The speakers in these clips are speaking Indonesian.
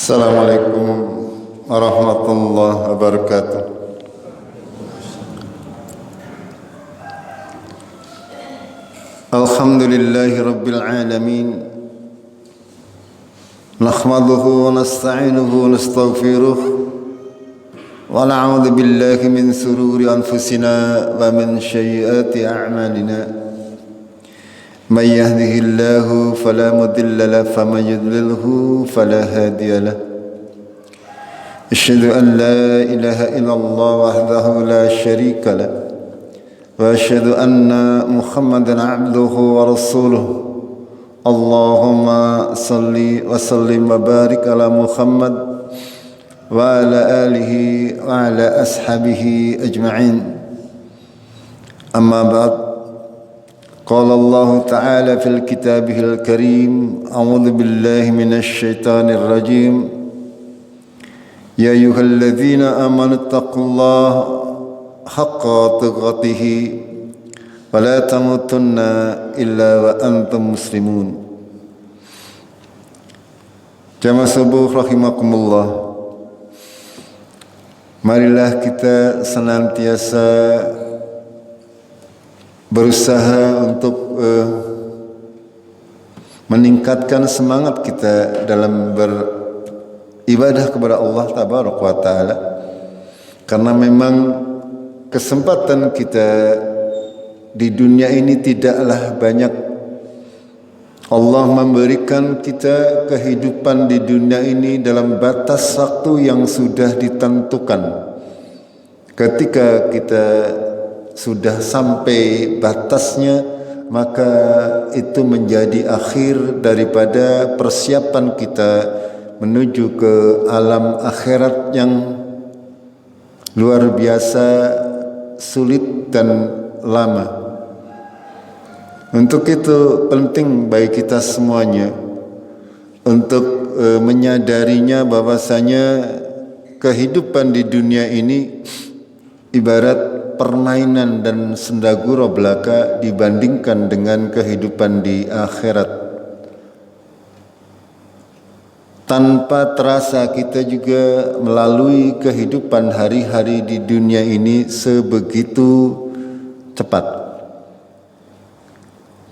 Assalamualaikum warahmatullahi wabarakatuh. Alhamdulillahi rabbil alamin. Nahmaduhu wa nasta'inuhu wa nastaghfiruh wa na'udzu billahi min sururi anfusina wa min sayyiati a'malina. من يهده الله فلا مضل له ومن يضلله فلا هادي له أشهد أن لا إله إلا الله وحده لا شريك له وأشهد أن محمدا عبده ورسوله اللهم صل وسلم وبارك على محمد وعلى آله وعلى أصحابه أجمعين أما بعد قال الله تعالى في الكتاب الكريم أعوذ بالله من الشيطان الرجيم يا أيها الذين آمنوا اتقوا الله حق تقاته ولا تموتن إلا وأنتم مسلمون. Jamaah subuh rahimakumullah. Marilah kita senantiasa berusaha untuk meningkatkan semangat kita dalam beribadah kepada Allah Tabaraka wa Ta'ala, karena memang kesempatan kita di dunia ini tidaklah banyak. Allah memberikan kita kehidupan di dunia ini dalam batas waktu yang sudah ditentukan. Ketika kita sudah sampai batasnya, maka itu menjadi akhir daripada persiapan kita menuju ke alam akhirat yang luar biasa sulit dan lama. Untuk itu penting bagi kita semuanya untuk menyadarinya bahwasanya kehidupan di dunia ini ibarat permainan dan sendagura belaka dibandingkan dengan kehidupan di akhirat. Tanpa terasa kita juga melalui kehidupan hari-hari di dunia ini sebegitu cepat.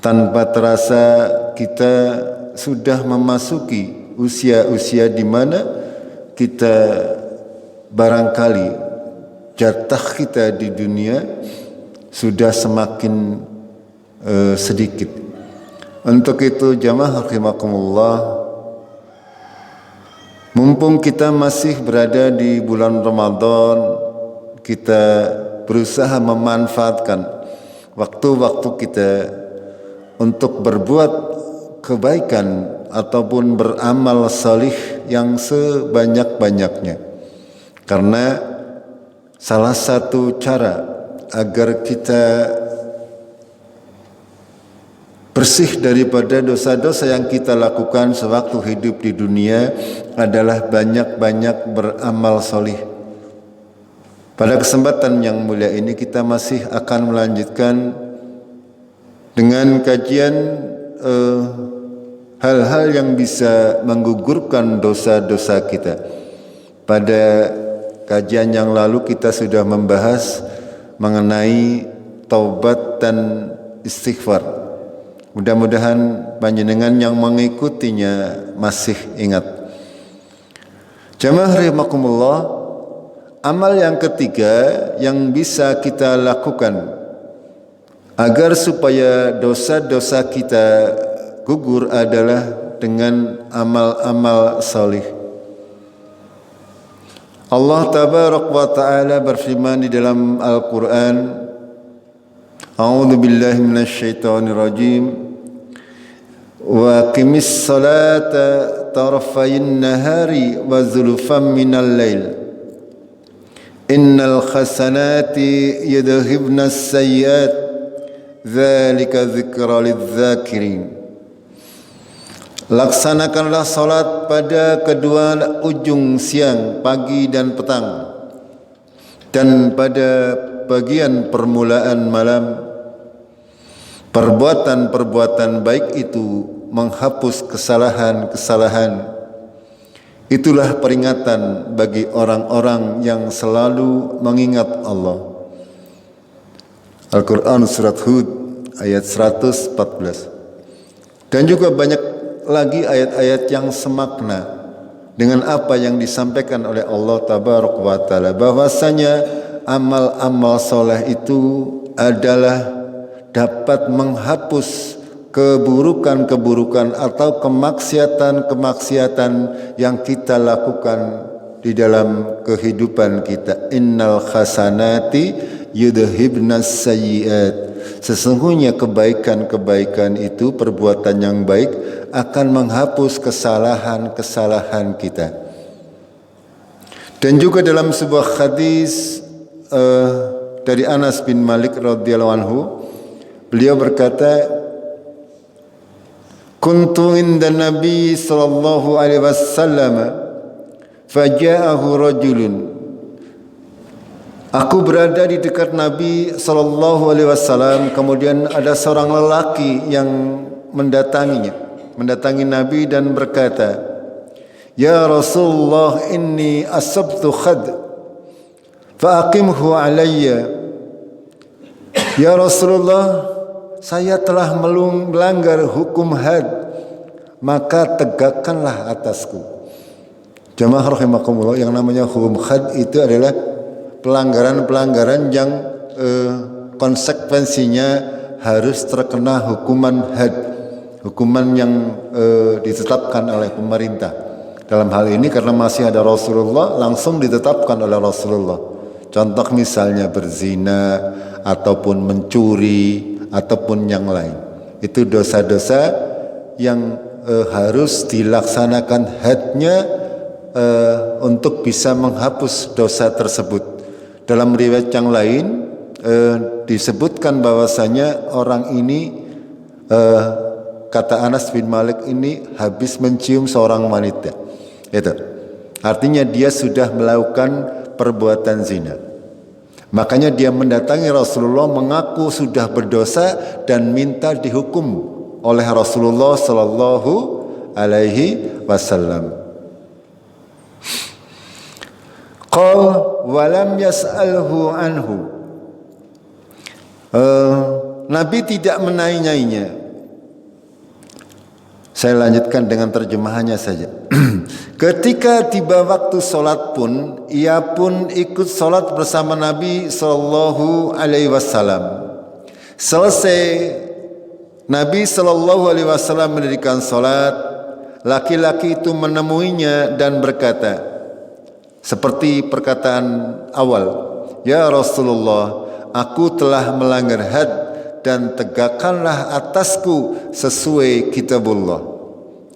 Tanpa terasa kita sudah memasuki usia-usia di mana kita barangkali jatah kita di dunia sudah semakin sedikit. Untuk itu jamaah rahimakumullah, mumpung kita masih berada di bulan Ramadan, kita berusaha memanfaatkan waktu-waktu kita untuk berbuat kebaikan ataupun beramal salih yang sebanyak-banyaknya. Karena salah satu cara agar kita bersih daripada dosa-dosa yang kita lakukan sewaktu hidup di dunia adalah banyak-banyak beramal solih. Pada kesempatan yang mulia ini kita masih akan melanjutkan dengan kajian hal-hal yang bisa menggugurkan dosa-dosa kita. Pada kajian yang lalu kita sudah membahas mengenai taubat dan istighfar. Mudah-mudahan panjenengan yang mengikutinya masih ingat. Jamaah rahimakumullah, amal yang ketiga yang bisa kita lakukan agar supaya dosa-dosa kita gugur adalah dengan amal-amal salih. Allah Tabaraka wa Ta'ala berfirman di dalam Al-Quran, A'udzu billahi minasyaitonir rajim, wa qimis salata tarafayin nahari wa zulfan minal lail innal hasanati yudhibnas sayyiat dzalika dzikra lidz-dzakirin. Laksanakanlah salat pada kedua ujung siang, pagi dan petang, dan pada bagian permulaan malam. Perbuatan-perbuatan baik itu menghapus kesalahan-kesalahan Itulah peringatan bagi orang-orang yang selalu mengingat Allah. Al-Quran surat Hud ayat 114. Dan juga banyak lagi ayat-ayat yang semakna dengan apa yang disampaikan oleh Allah Tabaraka wa Ta'ala, bahwasanya amal-amal soleh itu adalah dapat menghapus keburukan-keburukan atau kemaksiatan-kemaksiatan yang kita lakukan di dalam kehidupan kita. Innal hasanati yudhibnas sayyiat. Sesungguhnya kebaikan-kebaikan itu, perbuatan yang baik akan menghapus kesalahan-kesalahan kita. Dan juga dalam sebuah hadis dari Anas bin Malik radhiyallahu anhu, beliau berkata, kuntu inda Nabi sallallahu alaihi wasallam faja'ahu rajulun. Aku berada di dekat Nabi sallallahu alaihi wasallam, kemudian ada seorang lelaki yang mendatangi Nabi dan berkata, "Ya Rasulullah, inni asabtu khad fa aqimhu alayya." Ya Rasulullah, saya telah melanggar hukum had, maka tegakkanlah atasku. Jamaah rahimakumullah, yang namanya hukum had itu adalah pelanggaran-pelanggaran yang konsekuensinya harus terkena hukuman had, hukuman yang ditetapkan oleh pemerintah. Dalam hal ini karena masih ada Rasulullah, langsung ditetapkan oleh Rasulullah. Contoh misalnya berzina ataupun mencuri ataupun yang lain. Itu dosa-dosa yang harus dilaksanakan hadnya untuk bisa menghapus dosa tersebut. Dalam riwayat yang lain disebutkan bahwasanya orang ini, kata Anas bin Malik ini, habis mencium seorang wanita. Itu artinya dia sudah melakukan perbuatan zina. Makanya dia mendatangi Rasulullah mengaku sudah berdosa dan minta dihukum oleh Rasulullah sallallahu alaihi wasallam. Qal wa lam yas'alhu anhu. Nabi tidak menanyainya. Saya lanjutkan dengan terjemahannya saja. Ketika tiba waktu solat pun, ia pun ikut solat bersama Nabi sallallahu alaihi wasallam. Selesai Nabi sallallahu alaihi wasallam mendirikan solat, laki-laki itu menemuinya dan berkata, seperti perkataan awal, "Ya Rasulullah, aku telah melanggar had dan tegakkanlah atasku sesuai kitabullah."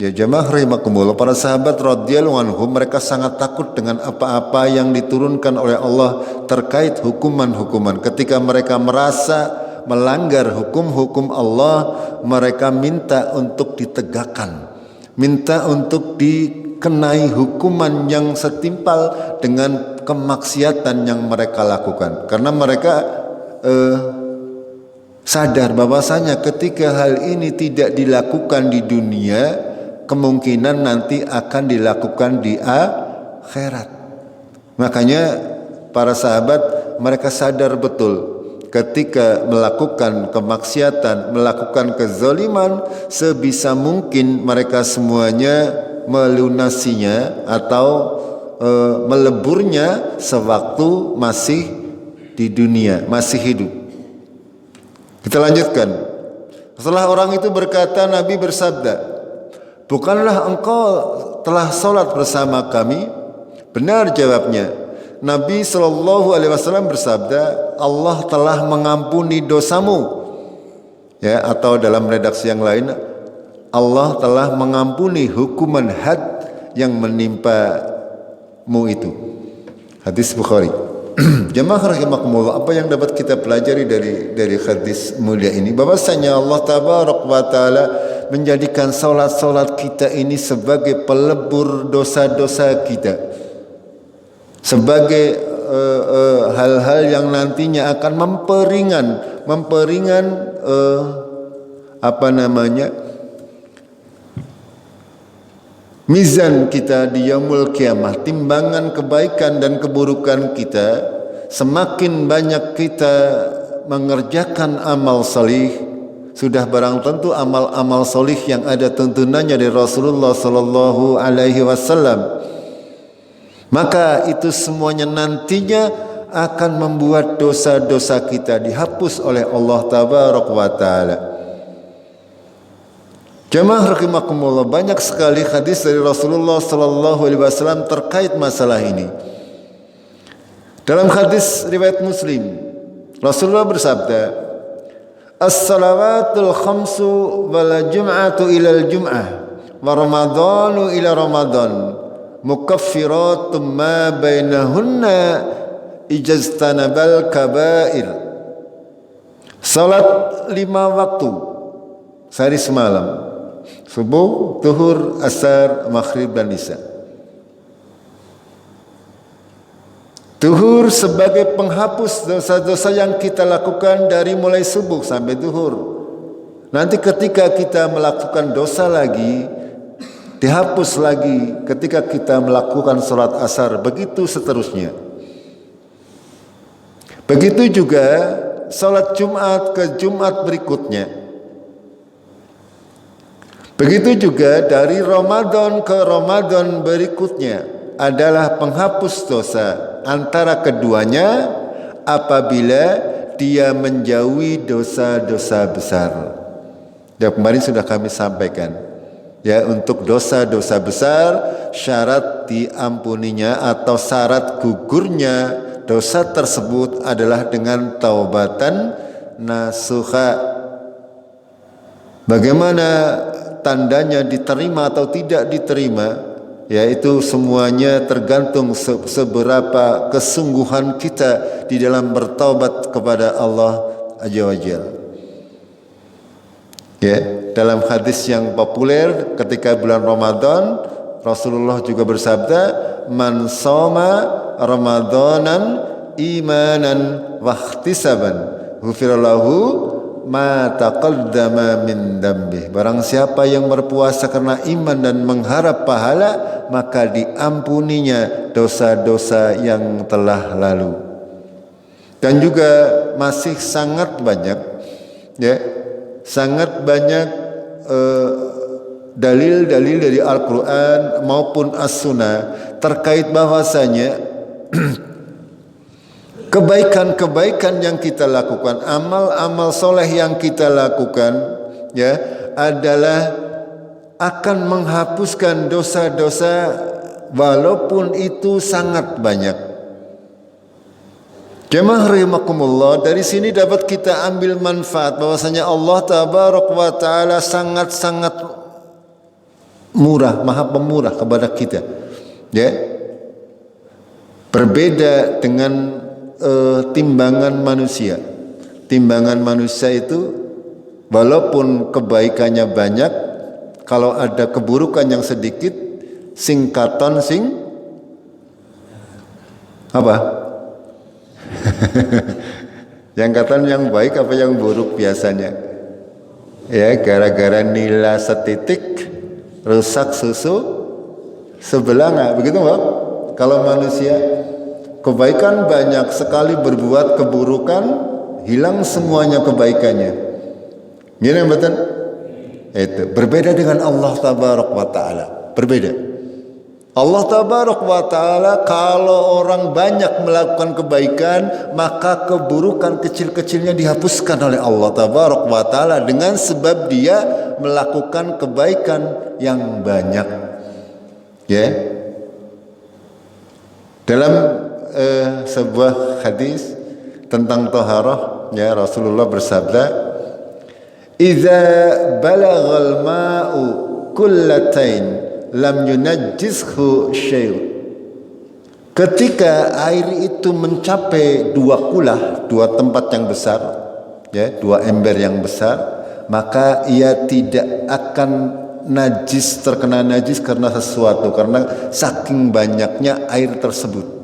Ya jamaah rahimakumullah, para sahabat radhiyallahu anhum, mereka sangat takut dengan apa-apa yang diturunkan oleh Allah terkait hukuman-hukuman. Ketika mereka merasa melanggar hukum-hukum Allah, mereka minta untuk ditegakkan, minta untuk dikenai hukuman yang setimpal dengan kemaksiatan yang mereka lakukan. Karena mereka sadar bahwasanya ketika hal ini tidak dilakukan di dunia, kemungkinan nanti akan dilakukan di akhirat. Makanya para sahabat mereka sadar betul ketika melakukan kemaksiatan, melakukan kezaliman, sebisa mungkin mereka semuanya melunasinya atau meleburnya sewaktu masih di dunia, masih hidup. Kita lanjutkan. Setelah orang itu berkata, Nabi bersabda, "Bukanlah engkau telah sholat bersama kami?" Benar jawabnya. Nabi SAW bersabda, "Allah telah mengampuni dosamu." Ya, atau dalam redaksi yang lain, Allah telah mengampuni hukuman had yang menimpamu itu. Hadis Bukhari. Jamaah rahimakumullah, apa yang dapat kita pelajari dari hadis mulia ini? Bahwasanya Allah Tabaraka wa Ta'ala menjadikan salat-salat kita ini sebagai pelebur dosa-dosa kita, sebagai hal-hal yang nantinya akan memperingan mizan kita di yaumul kiamah, timbangan kebaikan dan keburukan kita, semakin banyak kita mengerjakan amal salih, sudah barang tentu amal-amal salih yang ada tuntunannya dari Rasulullah sallallahu alaihi wasallam, maka itu semuanya nantinya akan membuat dosa-dosa kita dihapus oleh Allah tabaraka wa taala. Jemaah rahimakumullah, banyak sekali hadis dari Rasulullah sallallahu alaihi wasallam terkait masalah ini. Dalam hadis riwayat Muslim, Rasulullah bersabda, "As-salawatul khamsu wal jum'atu ilal jum'ah wa ramadhanu ila ramadan mukaffiratun ma bainahunna ijaztanabal kabair." Salat 5 waktu sehari semalam, subuh, zuhur, asar, maghrib dan isya. Zuhur sebagai penghapus dosa-dosa yang kita lakukan dari mulai subuh sampai zuhur. Nanti ketika kita melakukan dosa lagi, dihapus lagi ketika kita melakukan sholat asar, begitu seterusnya. Begitu juga sholat Jumat ke Jumat berikutnya. Begitu juga dari Ramadan ke Ramadan berikutnya adalah penghapus dosa. Antara keduanya apabila dia menjauhi dosa-dosa besar. Ya, kemarin sudah kami sampaikan. Ya, untuk dosa-dosa besar syarat diampuninya atau syarat gugurnya dosa tersebut adalah dengan taubatan nasuha. Bagaimana tandanya diterima atau tidak diterima? Yaitu semuanya tergantung seberapa kesungguhan kita di dalam bertaubat kepada Allah Azza wa Jalla. Ya, dalam hadis yang populer ketika bulan Ramadan, Rasulullah juga bersabda, "Man shoma Ramadanan imanan wa ihtisaban, ghufira lahu ma taqaddama min dambih." Barang siapa yang berpuasa karena iman dan mengharap pahala, maka diampuninya dosa-dosa yang telah lalu. Dan juga masih sangat banyak, ya, sangat banyak dalil-dalil dari Al-Quran maupun As-Sunnah terkait bahwasanya kebaikan-kebaikan yang kita lakukan, amal-amal soleh yang kita lakukan, ya, adalah akan menghapuskan dosa-dosa walaupun itu sangat banyak. Jemaah rahimakumullah, dari sini dapat kita ambil manfaat bahwasanya Allah tabaraka wa taala sangat-sangat murah, maha pemurah kepada kita. Ya. Berbeda dengan timbangan manusia. Timbangan manusia itu walaupun kebaikannya banyak, kalau ada keburukan yang sedikit, singkatan apa? Yang katan yang baik apa yang buruk biasanya? Ya, gara-gara nila setitik rusak susu sebelanga, begitu Pak? Kalau manusia kebaikan banyak sekali berbuat keburukan, hilang semuanya kebaikannya. Gini betul? Itu berbeda dengan Allah tabaraka wa taala. Berbeda. Allah tabaraka wa taala kalau orang banyak melakukan kebaikan, maka keburukan kecil-kecilnya dihapuskan oleh Allah tabaraka wa taala dengan sebab dia melakukan kebaikan yang banyak. Ya. Dalam sebuah hadis tentang taharah, ya, Rasulullah bersabda, "Idza balaghal ma'u kullatain lam yunajjishu syai'." Ketika air itu mencapai 2 kulah, 2 tempat yang besar, ya, 2 ember yang besar, maka ia tidak akan najis, terkena najis karena sesuatu, karena saking banyaknya air tersebut.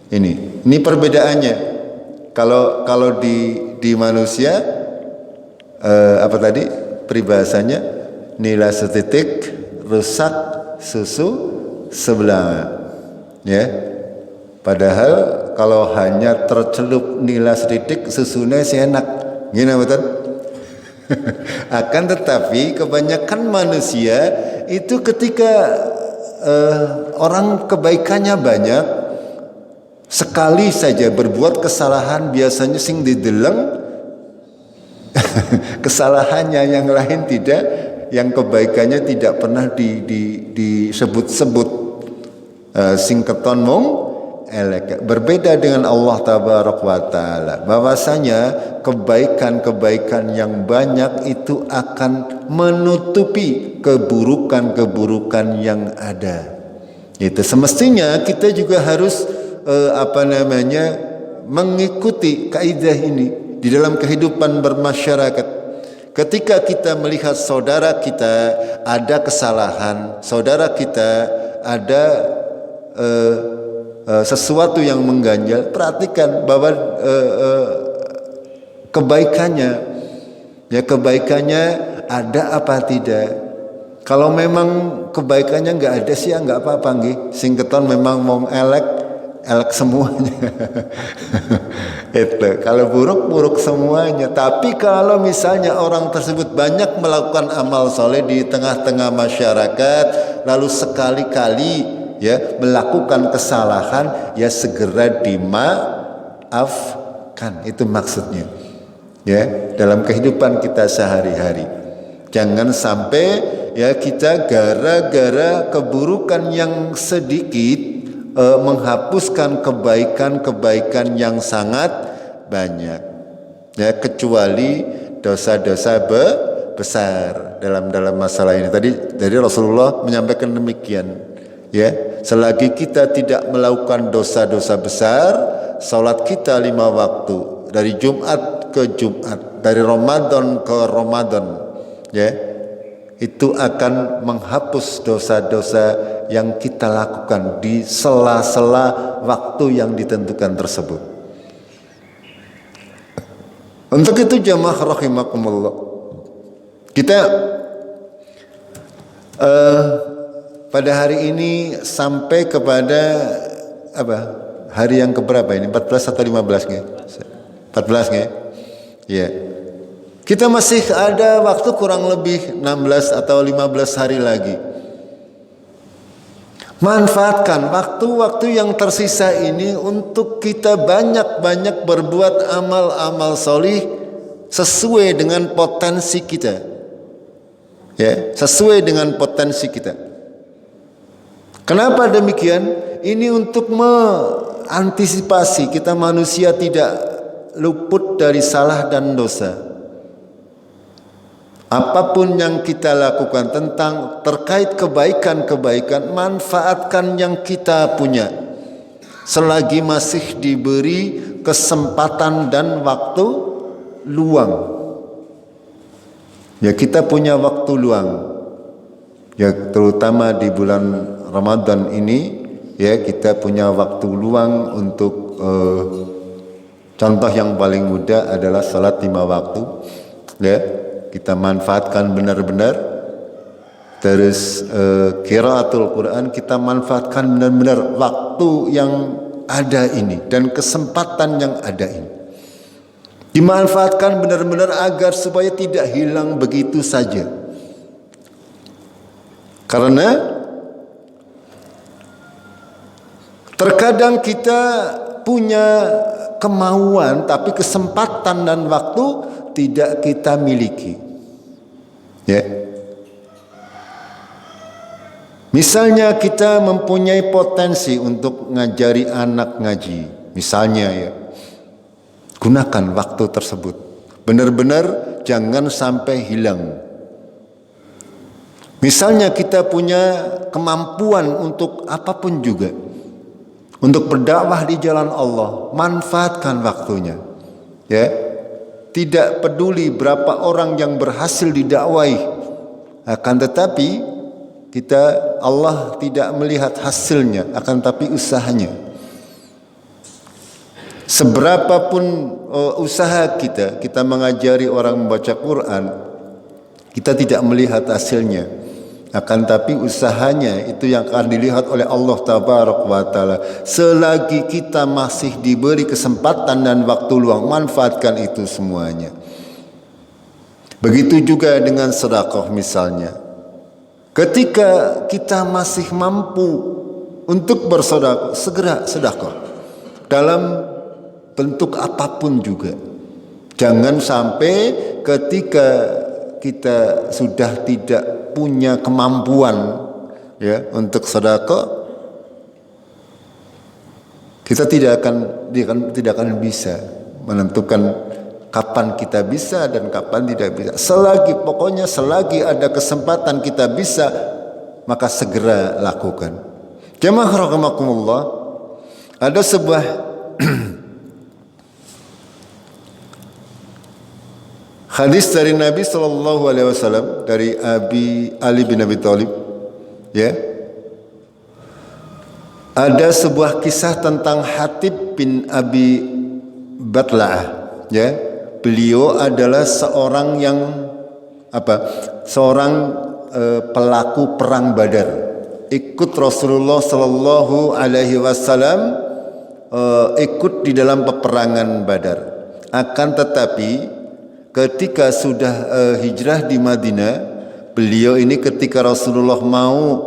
Ini perbedaannya. Kalau di manusia apa tadi peribahasanya, nila setitik rusak susu sebelah. Ya. Padahal kalau hanya tercelup nila sedikit susunya sih enak. Gini betul? Akan tetapi kebanyakan manusia itu ketika orang kebaikannya banyak, sekali saja berbuat kesalahan biasanya sing dideleng kesalahannya, yang lain tidak, yang kebaikannya tidak pernah disebut-sebut. Sing keton mung elek. Berbeda dengan Allah tabaraka wa taala, bahwasanya kebaikan-kebaikan yang banyak itu akan menutupi keburukan-keburukan yang ada. Itu semestinya kita juga harus mengikuti kaidah ini di dalam kehidupan bermasyarakat. Ketika kita melihat saudara kita ada kesalahan, saudara kita ada sesuatu yang mengganjal, perhatikan bahwa kebaikannya ada apa tidak. Kalau memang kebaikannya nggak ada sih ya nggak apa-apa nggih. Sing keton memang mau elek semuanya. Itu kalau buruk semuanya. Tapi kalau misalnya orang tersebut banyak melakukan amal soleh di tengah-tengah masyarakat, lalu sekali-kali ya melakukan kesalahan, ya segera dimaafkan. Itu maksudnya. Ya, dalam kehidupan kita sehari-hari. Jangan sampai ya kita gara-gara keburukan yang sedikit menghapuskan kebaikan-kebaikan yang sangat banyak. Ya, kecuali dosa-dosa besar dalam masalah ini. Tadi dari Rasulullah menyampaikan demikian. Ya, selagi kita tidak melakukan dosa-dosa besar, salat kita 5 waktu dari Jumat ke Jumat, dari Ramadan ke Ramadan, ya, itu akan menghapus dosa-dosa yang kita lakukan di sela-sela waktu yang ditentukan tersebut. Untuk itu jamaah rahimakumullah, kita pada hari ini sampai kepada hari yang keberapa ini? 14 atau 15 nggih? 14 nggih? Ya. Kita masih ada waktu kurang lebih 16 atau 15 hari lagi. Manfaatkan waktu-waktu yang tersisa ini untuk kita banyak-banyak berbuat amal-amal solih sesuai dengan potensi kita. Ya, sesuai dengan potensi kita. Kenapa demikian? Ini untuk mengantisipasi kita manusia tidak luput dari salah dan dosa. Apapun yang kita lakukan terkait kebaikan-kebaikan, manfaatkan yang kita punya selagi masih diberi kesempatan dan waktu luang. Ya, kita punya waktu luang. Ya, terutama di bulan Ramadan ini, ya, kita punya waktu luang untuk contoh yang paling mudah adalah salat 5 waktu. Ya, kita manfaatkan benar-benar. Terus qiraatul Quran kita manfaatkan benar-benar waktu yang ada ini dan kesempatan yang ada ini. Dimanfaatkan benar-benar agar supaya tidak hilang begitu saja. Karena terkadang kita punya kemauan tapi kesempatan dan waktu tidak kita miliki. Ya. Misalnya kita mempunyai potensi untuk ngajari anak ngaji, misalnya ya. Gunakan waktu tersebut. Benar-benar jangan sampai hilang. Misalnya kita punya kemampuan untuk apapun juga. Untuk berdakwah di jalan Allah, manfaatkan waktunya. Ya. Tidak peduli berapa orang yang berhasil didakwai, akan tetapi Allah tidak melihat hasilnya, akan tapi usahanya. Seberapapun usaha kita mengajari orang membaca Quran, kita tidak melihat hasilnya. Akan tapi usahanya itu yang akan dilihat oleh Allah Tabaraka wa Ta'ala. Selagi kita masih diberi kesempatan dan waktu luang, manfaatkan itu semuanya. Begitu juga dengan sedekah misalnya. Ketika kita masih mampu untuk bersedekah, segera sedekah dalam bentuk apapun juga. Jangan sampai ketika kita sudah tidak punya kemampuan ya untuk sedekah, kita tidak akan bisa menentukan kapan kita bisa dan kapan tidak bisa. Selagi ada kesempatan kita bisa, maka segera lakukan. Jamaah rahimakumullah, ada sebuah hadis dari Nabi SAW dari Ali bin Abi Thalib, ya. Ada sebuah kisah tentang Hatib bin Abi Batla'ah, ya. Beliau adalah seorang yang pelaku perang Badar. Ikut Rasulullah Sallallahu Alaihi Wasallam, ikut di dalam peperangan Badar. Akan tetapi ketika sudah hijrah di Madinah, beliau ini ketika Rasulullah mau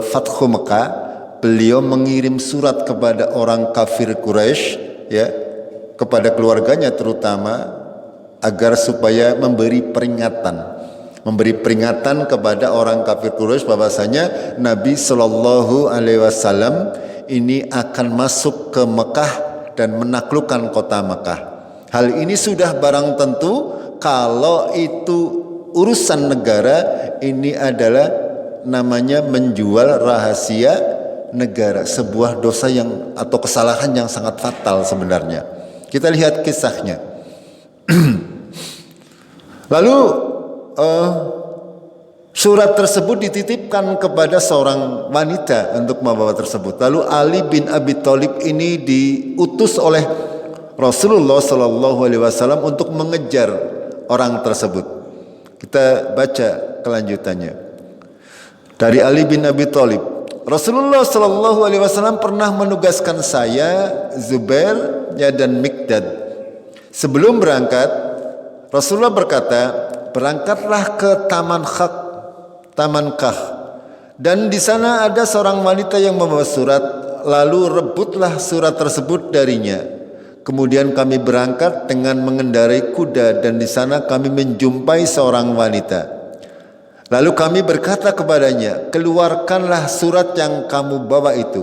Fathu Mekah, beliau mengirim surat kepada orang kafir Quraisy, ya, kepada keluarganya terutama, agar supaya memberi peringatan kepada orang kafir Quraisy bahwasanya Nabi Shallallahu Alaihi Wasallam ini akan masuk ke Mekah dan menaklukkan kota Mekah. Hal ini sudah barang tentu kalau itu urusan negara, ini adalah namanya menjual rahasia negara, sebuah dosa yang atau kesalahan yang sangat fatal sebenarnya. Kita lihat kisahnya. Lalu surat tersebut dititipkan kepada seorang wanita untuk membawa tersebut. Lalu Ali bin Abi Thalib ini diutus oleh Rasulullah Sallallahu Alaihi Wasallam untuk mengejar orang tersebut. Kita baca kelanjutannya dari Ali bin Abi Thalib. Rasulullah Sallallahu Alaihi Wasallam pernah menugaskan saya, Zubair, ya, dan Mikdad. Sebelum berangkat, Rasulullah berkata, berangkatlah ke Taman Kah, dan di sana ada seorang wanita yang membawa surat. Lalu rebutlah surat tersebut darinya. Kemudian kami berangkat dengan mengendarai kuda, dan di sana kami menjumpai seorang wanita. Lalu kami berkata kepadanya, keluarkanlah surat yang kamu bawa itu.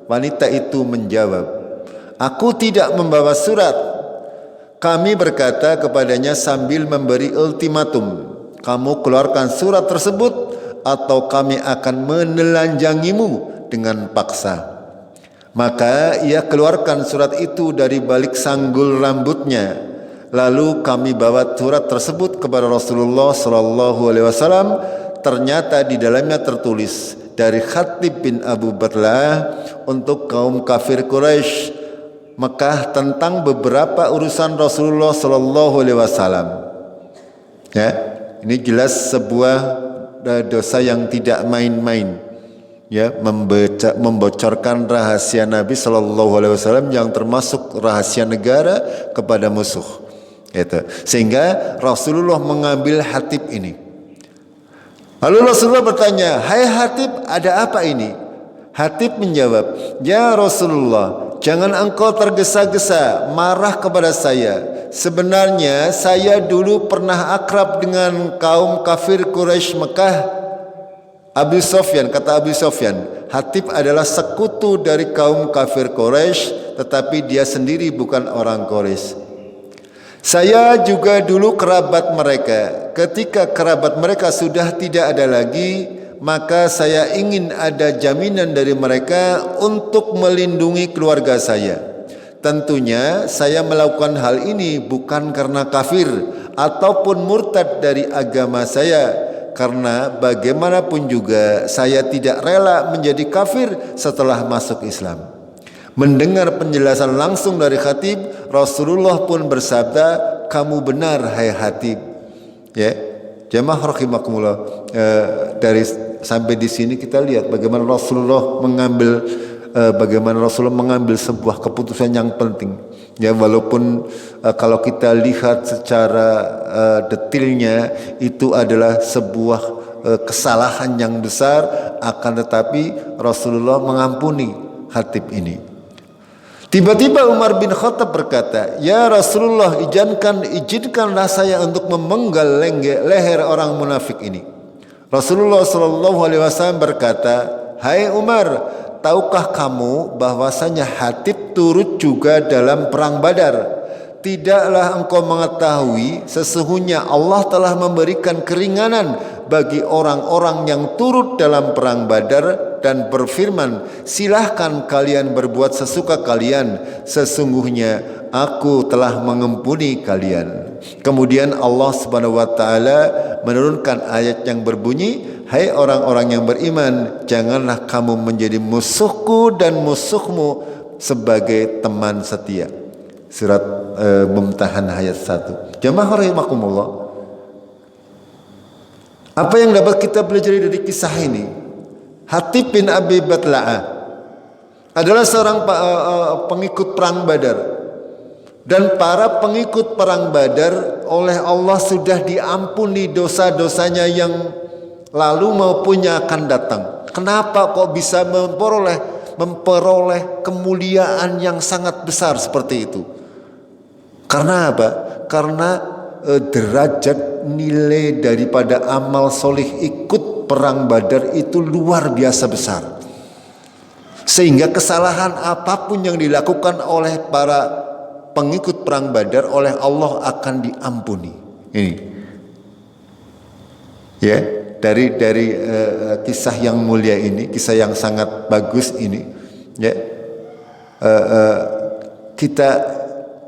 Wanita itu menjawab, aku tidak membawa surat. Kami berkata kepadanya sambil memberi ultimatum, kamu keluarkan surat tersebut atau kami akan menelanjangimu dengan paksa. Maka ia keluarkan surat itu dari balik sanggul rambutnya. Lalu kami bawa surat tersebut kepada Rasulullah Sallallahu Alaihi Wasallam. Ternyata di dalamnya tertulis dari Hatib bin Abu Batla'ah untuk kaum kafir Quraisy Mekah tentang beberapa urusan Rasulullah Sallallahu Alaihi Wasallam. Ya, ini jelas sebuah dosa yang tidak main-main. Ya, membocorkan rahasia Nabi Shallallahu Alaihi Wasallam yang termasuk rahasia negara kepada musuh. Itu. Sehingga Rasulullah mengambil Hatib ini. Lalu Rasulullah bertanya, hai Hatib, ada apa ini? Hatib menjawab, ya Rasulullah, jangan engkau tergesa-gesa marah kepada saya. Sebenarnya saya dulu pernah akrab dengan kaum kafir Quraisy Mekah. Abu Sofyan, kata Abu Sofyan, Hatib adalah sekutu dari kaum kafir Quraisy, tetapi dia sendiri bukan orang Quraisy. Saya juga dulu kerabat mereka. Ketika kerabat mereka sudah tidak ada lagi, maka saya ingin ada jaminan dari mereka untuk melindungi keluarga saya. Tentunya saya melakukan hal ini bukan karena kafir ataupun murtad dari agama saya, karena bagaimanapun juga saya tidak rela menjadi kafir setelah masuk Islam. Mendengar penjelasan langsung dari Hatib, Rasulullah pun bersabda, kamu benar hai Hatib. Ya, Jamaah rahimakumullah, dari sampai di sini kita lihat bagaimana Rasulullah mengambil sebuah keputusan yang penting. Ya, walaupun kalau kita lihat secara detailnya itu adalah sebuah kesalahan yang besar, akan tetapi Rasulullah mengampuni Hatib ini. Tiba-tiba Umar bin Khattab berkata, "Ya Rasulullah, izinkanlah saya untuk memenggal leher orang munafik ini." Rasulullah SAW berkata, "Hai Umar, tahukah kamu bahwasanya Hatib turut juga dalam perang Badar? Tidaklah engkau mengetahui sesungguhnya Allah telah memberikan keringanan bagi orang-orang yang turut dalam perang Badar dan berfirman, silahkan kalian berbuat sesuka kalian, sesungguhnya aku telah mengampuni kalian." Kemudian Allah Subhanahu wa taala menurunkan ayat yang berbunyi, "Hai orang-orang yang beriman, janganlah kamu menjadi musuhku dan musuhmu sebagai teman setia." Surat Mumtahanah ayat 1. Jamaah rahimakumullah, apa yang dapat kita pelajari dari kisah ini? Hatib bin Abi Batla'ah adalah seorang pengikut perang Badar, dan para pengikut perang Badar oleh Allah sudah diampuni dosa-dosanya yang lalu maupun yang akan datang. Kenapa kok bisa memperoleh kemuliaan yang sangat besar seperti itu? Karena apa? Karena derajat nilai daripada amal solih ikut perang Badar itu luar biasa besar, sehingga kesalahan apapun yang dilakukan oleh para pengikut perang Badar oleh Allah akan diampuni. Ini ya, dari kisah yang mulia ini, kisah yang sangat bagus ini, ya, kita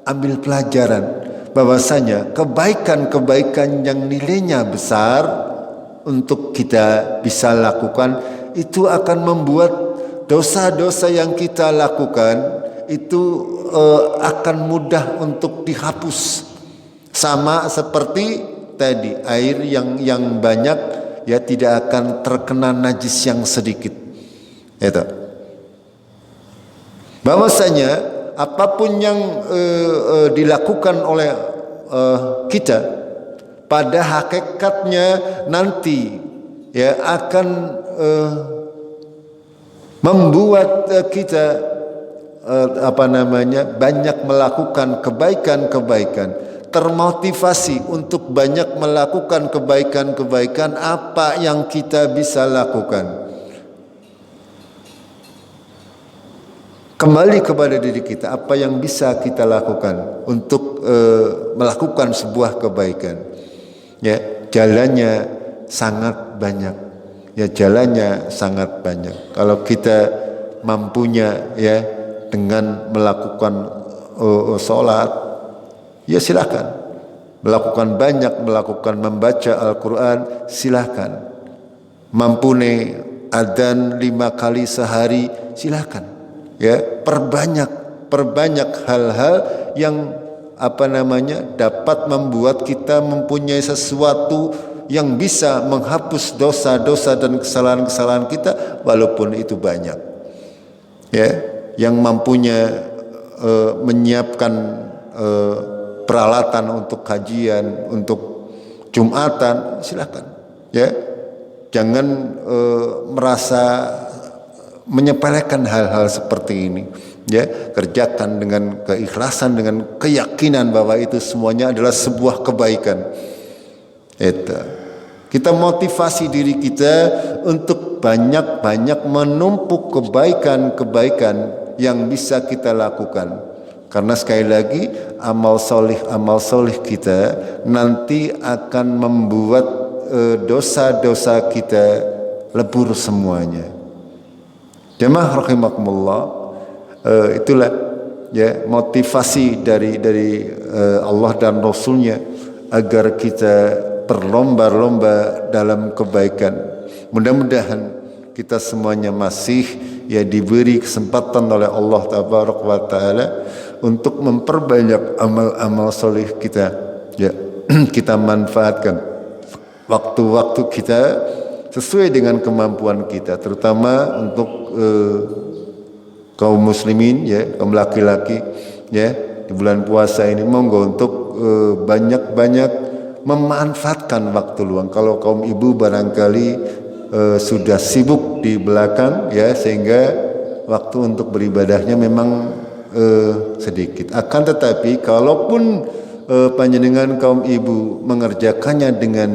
ambil pelajaran bahwasanya kebaikan-kebaikan yang nilainya besar untuk kita bisa lakukan itu akan membuat dosa-dosa yang kita lakukan itu akan mudah untuk dihapus. Sama seperti tadi, air yang banyak ya tidak akan terkena najis yang sedikit. Itu bahwasanya apapun yang dilakukan oleh kita pada hakikatnya nanti ya akan membuat kita banyak melakukan kebaikan-kebaikan, termotivasi untuk banyak melakukan kebaikan-kebaikan. Apa yang kita bisa lakukan? Kembali kepada diri kita, apa yang bisa kita lakukan untuk melakukan sebuah kebaikan? Ya, jalannya sangat banyak. Ya, jalannya sangat banyak. Kalau kita mampunya ya dengan melakukan sholat, ya silakan. Melakukan banyak, melakukan membaca Al-Quran, silakan. Mampu adzan 5 kali sehari, silakan. Ya, perbanyak hal-hal yang dapat membuat kita mempunyai sesuatu yang bisa menghapus dosa-dosa dan kesalahan-kesalahan kita, walaupun itu banyak. Ya, yang mampunya menyiapkan peralatan untuk kajian, untuk Jumatan, silakan. Ya, jangan merasa menyepelekan hal-hal seperti ini. Ya, kerjakan dengan keikhlasan, dengan keyakinan bahwa itu semuanya adalah sebuah kebaikan. Itu. Kita motivasi diri kita untuk banyak-banyak menumpuk kebaikan-kebaikan yang bisa kita lakukan. Karena sekali lagi amal solih kita nanti akan membuat dosa-dosa kita lebur semuanya. Jemaah rahimakumullah, itulah ya motivasi dari Allah dan Rasulnya agar kita berlomba-lomba dalam kebaikan. Mudah-mudahan kita semuanya masih ya diberi kesempatan oleh Allah Tabaraka wa Ta'ala untuk memperbanyak amal-amal soleh kita, ya kita manfaatkan waktu-waktu kita sesuai dengan kemampuan kita, terutama untuk kaum muslimin ya, kaum laki-laki ya, di bulan puasa ini monggo untuk banyak-banyak memanfaatkan waktu luang. Kalau kaum ibu barangkali sudah sibuk di belakang ya, sehingga waktu untuk beribadahnya memang sedikit. Akan tetapi kalaupun panjenengan kaum ibu mengerjakannya dengan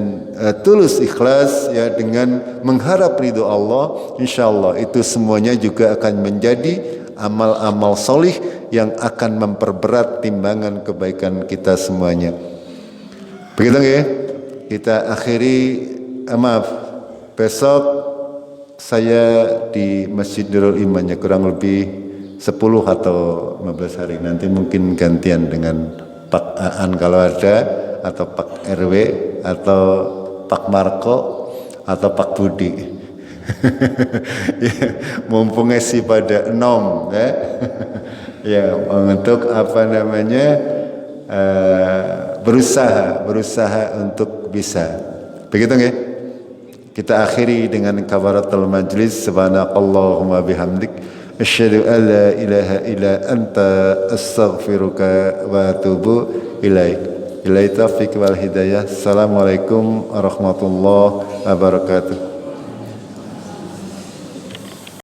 tulus ikhlas ya, dengan mengharap ridho Allah, insyaallah itu semuanya juga akan menjadi amal-amal solih yang akan memperberat timbangan kebaikan kita semuanya. Begitu ya? Kita akhiri, besok saya di Masjid Nurul Iman ya, kurang lebih 10 atau 15 hari. Nanti mungkin gantian dengan Pak Aan kalau ada, atau Pak RW, atau Pak Marco, atau Pak Budi. Ya, mumpung isi pada nom ya. Ya, untuk berusaha untuk bisa. Begitu nggih? Kita akhiri dengan kafaratul majlis. Subhanakallahumma bihamdik, asyhadu an la ilaha illa anta, astaghfiruka wa atubu ilaik. Billahi taufiq wal hidayah. Assalamualaikum warahmatullahi wabarakatuh.